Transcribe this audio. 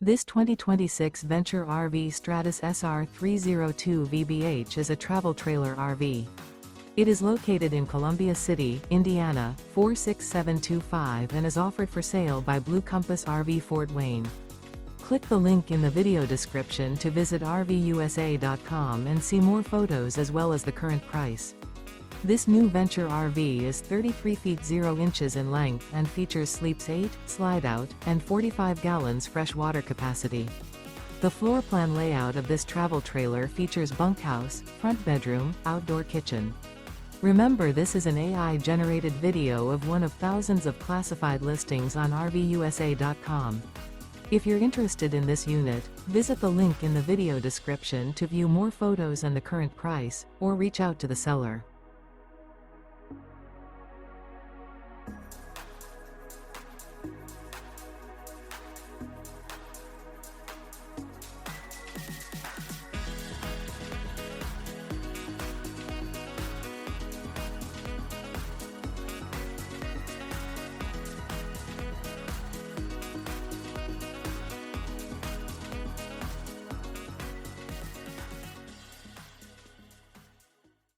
This 2026 Venture RV Stratus SR302VBH is a travel trailer RV. It is located in Columbia City, Indiana, 46725 and is offered for sale by Blue Compass RV Fort Wayne. Click the link in the video description to visit RVUSA.com and see more photos as well as the current price. This new Venture RV is 33 feet 0 inches in length and features sleeps 8, slide-out, and 45 gallons fresh water capacity. The floor plan layout of this travel trailer features bunkhouse, front bedroom, outdoor kitchen. Remember, this is an AI-generated video of one of thousands of classified listings on RVUSA.com. If you're interested in this unit, visit the link in the video description to view more photos and the current price, or reach out to the seller.